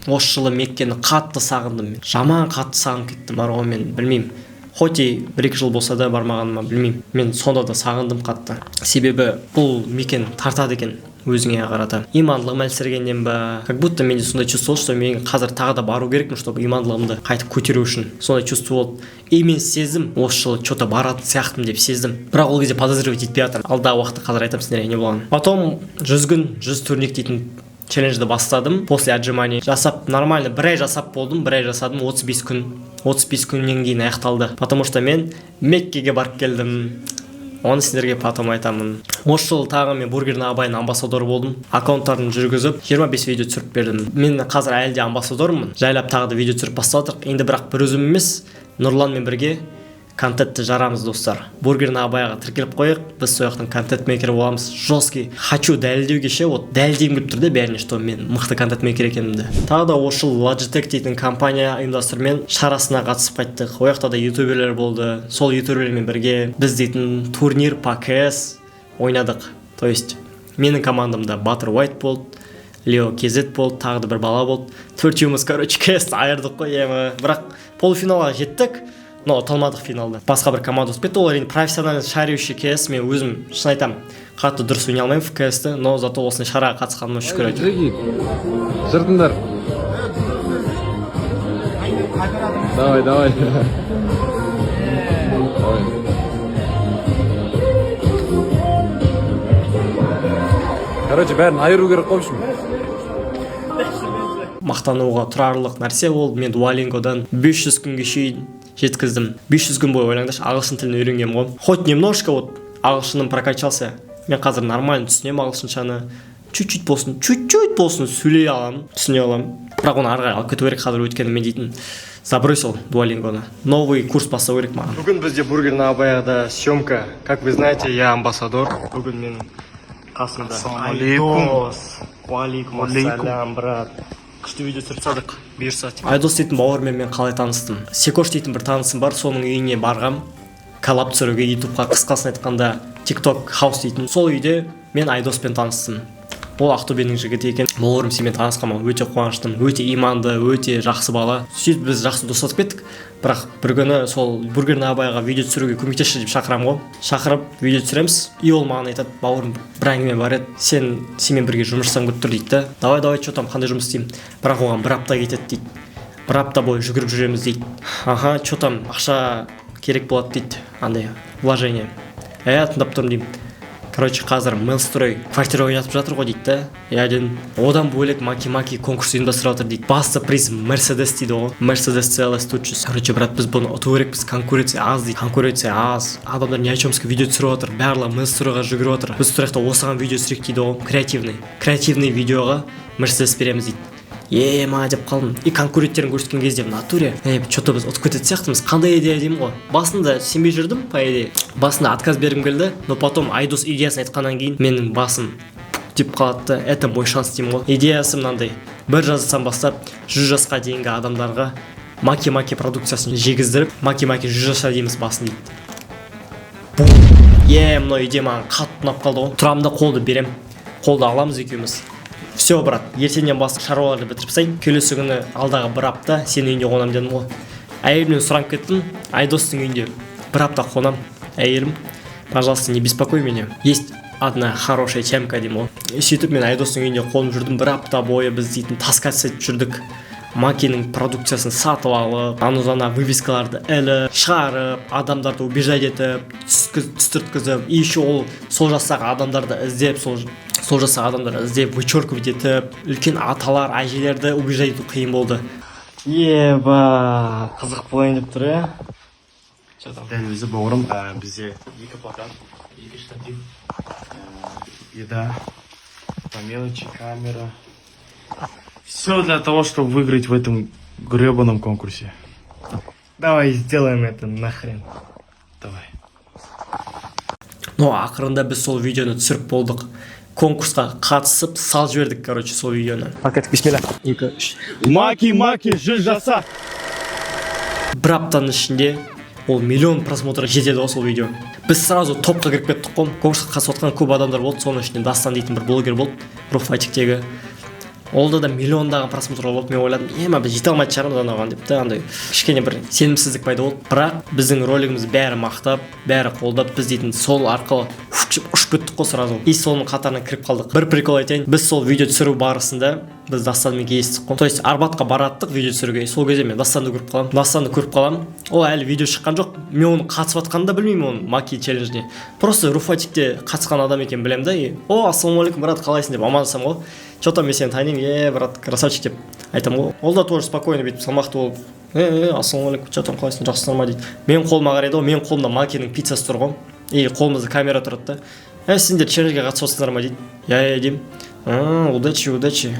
Осы жылы Меккені қатты сағындым мен. Жаман қатты сағынып кеттім, бар ғой мен білмеймін. Хоть и 1-2 жыл болса да бармағаныма білмеймін. Мен сонда да сағындым қатты. Себебі бұл Меккен тартады екен өзіңе қарата. Имандылығым әлсірегеннен ба, как будто менде сондай чувство, что мен қазір тағы да бару керекпін, чтобы имандылығымды қайтып көтеру үшін. Сондай чувство болды. И мен сездім, осы жылы что-то баратын сияқтым деп сездім. Бірақ ол кезде подозревать етпей жатыр. Алдағы уақытта қазір айтамын сіздерге не болғанын. Потом 100 күн 100 турник дейтін челленджді бастадым. После отжиманий жасап нормально 1 ай жасап болдым, 1 ай жасадым, 35 күннен кейін аяқталды. Потому что мен Меккеге барып келдім. Оны сендерге потом айтамын. Осы жылы тағы мен бургерный абайдың амбассадоры болдым. Аккаунттарын жүргізіп 25 видео түсіріп бердім. Мен қазір әлде амбассадормын. Жайлап тағы да видео түсіріп бастадық. Енді бірақ бір өзім емес, Нұрланмен бірге контентті жарамыз, достар. Бургерный абайға тіркеліп қойық, біз сояқтың контент мейкері боламыз. Жесткий. Хочу дәлелдеуге ше, вот дәлелдегім келіп тұрды бәріне, что мен мықты контент мейкер екенімді. Тағы да осы жыл Logitech дейтін компания ұйымдастырумен шарасына қатысып қайттық. Ояқта да ютуберлер болды. Сол ютуберлермен бірге біз дейтін турнир по КС ойнадық. То есть менің командамда Butter White болды, Лео KZ болды, тағы да бір бала болды. Төртеуміз, короче, КС айырдық қой, бірақ полуфиналға жеттік. Но ұтылмадық финалда. Басқа бір команда ұтып кетті. Олар енді профессиональный шаривший КС. Мен өзім шын айтамын, қатты дұрыс ойнай алмаймын в КС-ті, но зато осындай шараға қатысқаныма шүкір әйтеуір. Жыртыңдар. Давай. Короче, бәрін айыру керек қойшым. Мақтануға тұрарлық нәрсе ол. Мен Duolingoдан 500 күнге шейін жеткіздім. 500 күн бойы ойлаңдаршы, ағылшын тілін үйренгем ғой. Хоть немножко вот ағылшыным прокачался. Мен қазір нормально түсінемін ағылшыншаны. чуть-чуть болсын сөйлей аламын, түсіне аламын. Бірақ оны ары қарай алып кету керек қазір, өйткені мен дейтін забросил дуолингоны. Новый курс бастау керек маған. Бүгін бізде бургер на Абаяда съемка. Как вы знаете, я амбассадор. Бүгін мен қасымда Айдос. Уалейкум ассалям, брат. Күшті видео түсіріп тастадық бұйырса. Айдос дейтін бауырмен мен қалай таныстым. Секош дейтін бір танысым бар, соның үйіне барғам. Коллаб түсіруге, ютубқа қысқасын айтқанда TikTok House дейтін. Сол үйде мен Айдоспен таныстым. Ол Ақтөбенің жігіті екен. Бауырым сенімен танысқаныма өте қуаныштым. Өте иманды, өте жақсы бала. Сөйтіп біз жақсы достасып кеттік. Бірақ бір күні сол бургер на Абайға видео түсіруге көмектесші деп шақырамын ғой. Шақырып видео түсіреміз. И ол маған айтады, бауырым, бір әңгіме бар еді. Сенімен бірге жұмыс жасасам көп тұр дейді. Давай, что там, қандай жұмыс істеймін? Бірақ оған бір апта кетеді дейді. Бір апта бойы жүгіріп жүреміз дейді. Аха, что там, ақша керек болады дейді. Андай вложение. Тыңдап тұрмын деймін. Короче, қазір Мелстрой квартира ойнатып жатыр ғой дейді. Дедім, одан бөлек маки конкурс ұйымдастырып жатыр дейді. Басты приз Мерседес дейді ғой. Мерседес CLS 400. Короче, брат, біз бұны ұту керекпіз. Конкуренция аз дейді. Конкуренция аз. Адамдар не о чемске видео түсіріп жатыр. Барлығы Мелстройға жүгіріп жатыр. Біз тұрақта осыған видео түсірейік дейді ғой. Креативный видеоға Мерседес береміз дейді. Ма деп қалдым. И конкуренттерін көрсеткен кезде в натуре что-то біз ұтып кететін сияқтымыз. Қандай идея деймін ғой. Басында сенбей жүрдім, по идее. Басында отказ бергім келді, но потом Айдос идеясын айтқаннан кейін менің басым деп қалады. Это мой шанс деймін ғой. Идеясы мынандай. Бір жаздан бастап 100 жасқа дейінгі адамдарға маки продукциясын жегіздіріп, маки 100 жасқа дейміз басын дейді. Мынау идея маған қатты ұнап қалды ғой. Тұрамда қолды берем. Қолды аламыз екеуміз. Все, брат, ертеңнен бастап шаруаларды бітіріп тастайын. Келесі күні алдағы бір апта сенің үйінде қонам дедім ғой. Әйелімнен сұрап кеттім. Айдостың үйінде бір апта қонам. Әйелім, пожалуйста, не беспокой меня. Есть одна хорошая темка деймін ғой. Сөйтіп мен Айдостың үйінде қонып жүрдім. Бір апта бойы біз дейтін таскать етіп жүрдік. Макинің продукциясын сатып алып, ана вывескаларды іліп, шығарып, адамдарды убеждать етіп, түстірткізіп, и еще ол сол жастағы адамдарды іздеп, сол жастағы адамдарды іздеп, вычеркивать етіп, үлкен аталар, әжелерді убеждать ету қиын болды. Қызық болайын деп тұр, Дәл өзі бауырым, бізде 2 плакат, 2 штатив, еда, по мелочи, камера. Все для того, чтобы выиграть в этом гребаном конкурсе. Давай сделаем это нахрен. Давай. Ақырында біз сол видеоны түсіріп болдық. Конкурсқа қатысып, сал жібердік, короче, сол видеоны. Пакет, бисмилля. 2, 3. Маки, 100 жаса. Бір аптаның ішінде ол миллион просмотр жетеді ғой сол видео. Біз сразу топқа кіріп кеттік қой. Конкурсқа қатысып отқан көп адамдар болды. Соның ішінде Дастан дейтін бір блогер болды. Руфатиктегі. Олда да миллиондаған просмотр болып, мен ойладым, біз жете алмайды шығармыз оған деп та, андай кішкене бір сенімсіздік пайда болды. Бірақ біздің ролигіміз бәрі мақтап, бәрі қолдап, біз дейтін сол арқылы ұшып кеттік қой сразу. И соның қатарына кіріп қалдық. Бір прикол айтайын, біз сол видео түсіру барысында біз Дастанмен кездестік қой. То есть Арбатқа бараттық видео түсіруге. Сол кезде мен Дастанды көріп қаламын. Ол әлі видео шыққан жоқ. Мен оны қатысып жатқанын да білмеймін, оның маки челленджіне. Просто Руфатикте қатысқан адам екен білемін да. Ассалаумағалейкум, брат, қалайсың деп амандасам ғой. Что-то мен сені танимын, брат, красавчик деп айтамын ғой. Ол да тоже спокойно бүйтіп салмақты болып, ассалаумағалейкум, что там, қалайсың, жақсысың ба дейді. Менің қолыма қарайды ғой, менің қолымда макинің пиццасы тұр ғой. И қолымызда камера тұрады да. Сендер челленджге қатысып отырсыңдар ма дейді. Деймін. Удачи.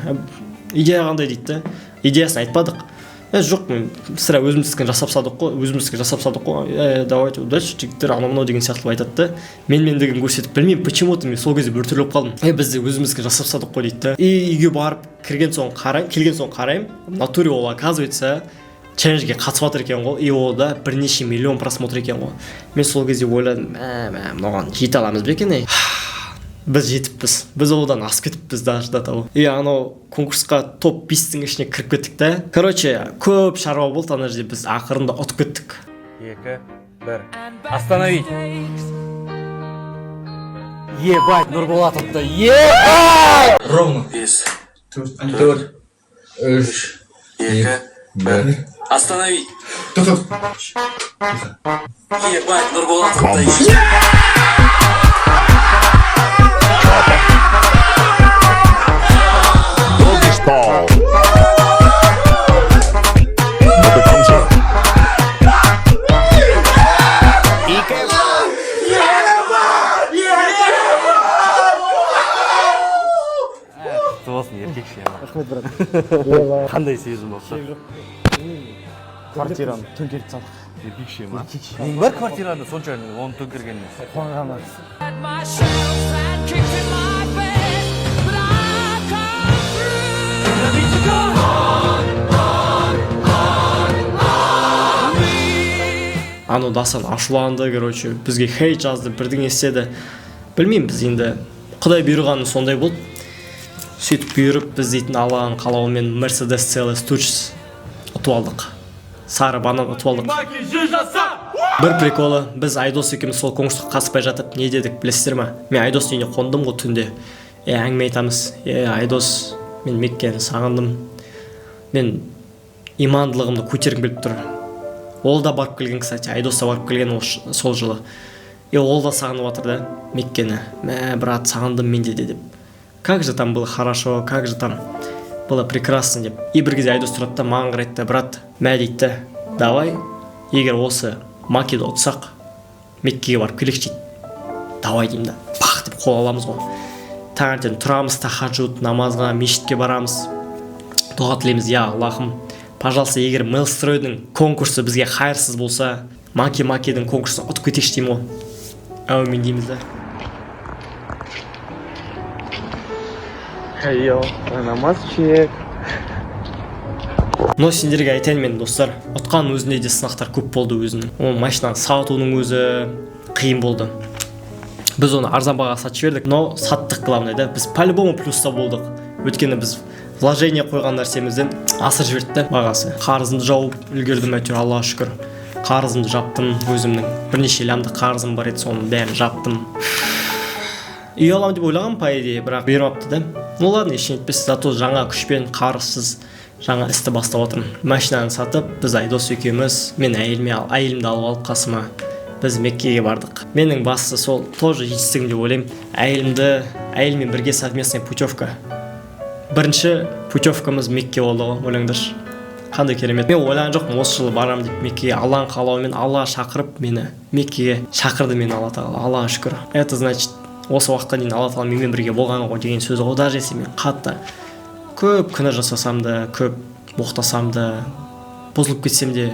Идея қандай дейді да. Идеясын айтпадық. Жоқ, сірә өзіміздікін жасап салдық қой. Давайте, удачи, жігіттер, анау деген сияқты айтады да. Менмендігін көрсетіп білмеймін, почему-то мен сол кезде біртүрлі болып қалдым. Біз өзіміздікін жасап салдық қой дейді да. И үйге барып келген соң қараймын, натуре ол оказывается челленджге қатысып жатыр екен ғой. И ол да бірнеше миллион просмотр екен ғой. Мен сол кезде ойладым, мынаған жете аламыз ба екен? Біз жетіппіз. Біз одан асып кетіппіз даже да того. И анау конкурсқа топ 5-тің ішіне кіріп кеттік та. Короче, көп шаруа болды ана жерде, біз ақырында ұтып кеттік. 2, 1. Остановить. Ебать, Нұрболатовты. Ебать! Ровно. 5, 4, 3, 2, 1. Остановить. Ебать, Нұрболатовты. Ball. сен еркекше ма? Рахмет, брат. Қандай сезім болса? Квартираны төңкеріп салдық. Еркекше ма? Нең бар квартирада сонша оны төңкергеніне? Қуанғаннан. Ано дастан ашуланды, короче, бізге хейт жазды, бірдеңе істеді. Білмеймін, біз енді Құдай бұйырғаны сондай болды. Сөйтіп бұйырып, біз дейтін Алланың қалауымен Mercedes CLS 300 ұтып алдық. Сары банан ұтып алдық. Бір приколы, біз Айдос екеуміз сол конкурсқа қатыспай жатып, не дедік білесіздер ме? Мен Айдос үйіне қондым ғой түнде. Әңгіме айтамыз. Айдос, мен Меккені сағындым. Мен имандылығымды көтергім келіп тұр. Ол да барып келген, кстати, Айдос да барып келген сол жылы. Ол да сағынып жатыр да, Меккені. Брат, сағындым мен де деп. Как же там было хорошо, как же там было прекрасно деп. И бір кезде Айдос тұрады да, маған қарайды, брат, мә дейді, давай, егер осы Маккеде ұтсақ, Меккеге барып келейікші дейді. Давай деймін да, пақ деп қол аламыз ғой. Таңертең тұрамыз, тахаджуд намазға, мешітке барамыз, дұға тілейміз. Я Аллахым, пожалуйста, егер Мелстройдың конкурсы бізге қайырсыз болса, Маккедің конкурсын ұтып кетейікші деймін ғой. Әумин дейміз да. Намаз чек. Но сендерге айтайын мен, достар, ұтқан өзінде де сынақтар көп болды өзінің. Ол машинаны сатудың өзі қиын болды. Біз оны арзан бағаға сатып жібердік, но саттық главное да. Біз по-любому плюста болдық. Өйткені біз вложение қойған нәрсемізден асыр жіберді бағасы. Қарызымды жауып үлгердім, әйтеуір, Аллаға шүкір. Қарызымды жаптым өзімнің. Бірнеше лямдық қарызым бар еді, соның бәрін жаптым. Үй алам деп ойлағам, по идее, бірақ бұйырмапты да. Ну ладно, ештеңе етпес, зато жаңа күшпен қарызсыз жаңа істі бастап отырмын. Машинаны сатып, біз Айдос екеуміз, мен әйелімді алып алып қасыма, біз Меккеге бардық. Менің бастысы сол тоже жетістігім деп ойлаймын. Әйеліммен бірге совместный путевка. Бірінші путевкамыз Мекке болды ғой, ойлаңдаршы. Қандай керемет. Мен ойлаған жоқпын осы жылы барам деп Меккеге. Алланың қалауымен Алла шақырып мені Меккеге шақырды мені Алла тағала. Аллаға шүкір. Это значит, осы уақытқа дейін Алла тағала менімен бірге болған ғой деген сөз ғой. Даже если мен қатты көп күнә жасасам да, көп боқтасам да, бұзылып кетсем де,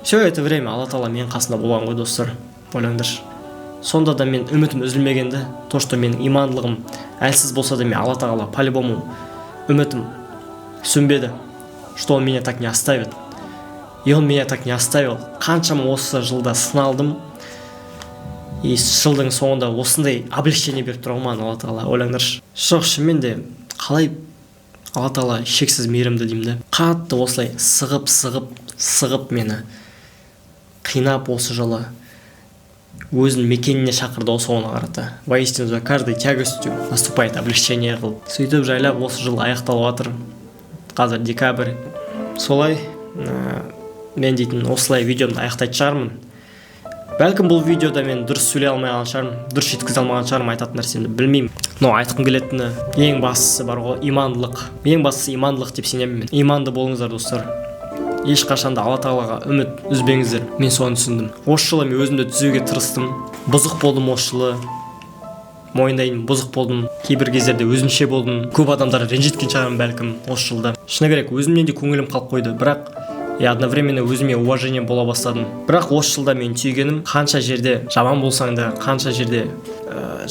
все это время Алла тағала менің қасында болған ғой, достар. Ойлаңдаршы. Сонда да мен үмітім үзілмегенді, то, что менің имандылығым әлсіз болса да, мен Алла тағала по-любому үмітім сөнбеді, что он меня так не оставит. И он меня так не оставил. Қаншама осы жылда сыналдым. И жылдың соңында осындай облегчение беріп тұр маған Алла тағала. Ойлаңдаршы. Жоқ, шынымен де қалай Алла тағала шексіз мейірімді деймін да. Қатты осылай сығып мені қинап осы жылы өзінің мекеніне шақырды, осы оңына қарата. Воистину за каждой тягостью наступает облегчение қыл. Сөйтіп жайлап осы жыл аяқталып жатыр. Қазір декабрь. Солай мен дейтін осылай видеомды аяқтайтын шығармын. Бәлкім бұл видеода мен дұрыс сөйлей алмай қалған шығармын, дұрыс жеткізе алмаған шығармын, айтатын нәрсемді білмеймін. Но айтқым келетіні ең бастысы бар ғой, имандылық. Ең бастысы имандылық деп сенемін мен. Иманды болыңыздар, достар. Ешқашанда Алла тағалаға үміт үзбеңіздер. Мен соны түсіндім. Осы жылы мен өзімді түзеуге тырыстым. Бұзық болдым осы жылы. Мойындаймын, бұзық болдым. Кейбір кездерде өзімше болдым. Көп адамдар ренжіткен шығармын бәлкім осы жылда. Шыны керек, өзімнен де көңілім қалып қойды. Бірақ одновременно өзіме уважение бола бастадым. Бірақ осы жылда мен түйгенім, қанша жерде жаман болсаң да, қанша жерде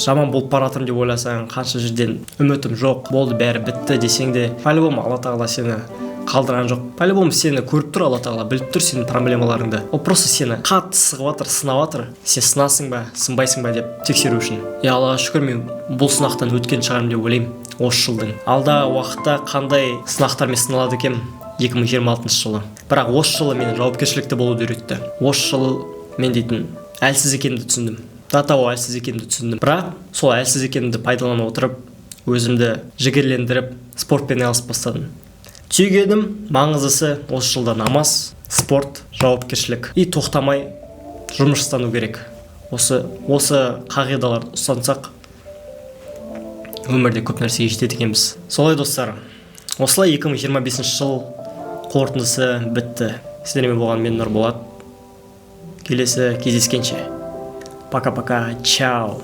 жаман болып баратырмын деп ойласаң, қанша жерден үмітім жоқ, болды, бәрі бітті десең де, по-любому Алла тағала сені қалдырған жоқ. По-любому сені көріп тұр Алла тағала, біліп тұр сенің проблемаларыңды. Ол просто сені қатты сығып жатыр, сынап жатыр. Сен сынасың ба, сынбайсың ба деп тексеру үшін. Аллаға шүкір, мен бұл сынақтан өткен шығармын деп ойлаймын осы жылдың. Алдағы уақытта қандай сынақтармен сыналады екен 2026 жылы. Бірақ осы жылы мені жауапкершілікті болуды үйретті. Осы жылы мен дейтін әлсіз екенімді түсіндім. Датау әлсіз екенімді түсіндім. Бірақ сол әлсіз екенімді пайдалана отырып, өзімді жігерлендіріп, спортпен айналысып бастадым. Түйгенім, маңыздысы осы жылда намаз, спорт, жауапкершілік. И тоқтамай жұмыс жасану керек. Осы қағидаларды ұстансақ, өмірде көп нәрсеге жетеді екенбіз. Солай, достар. Осылай 2025 жыл қорытындысы бітті. Сіздермен болған мен Нұрболат. Келесі кездескенше. Пока-пока. Чао.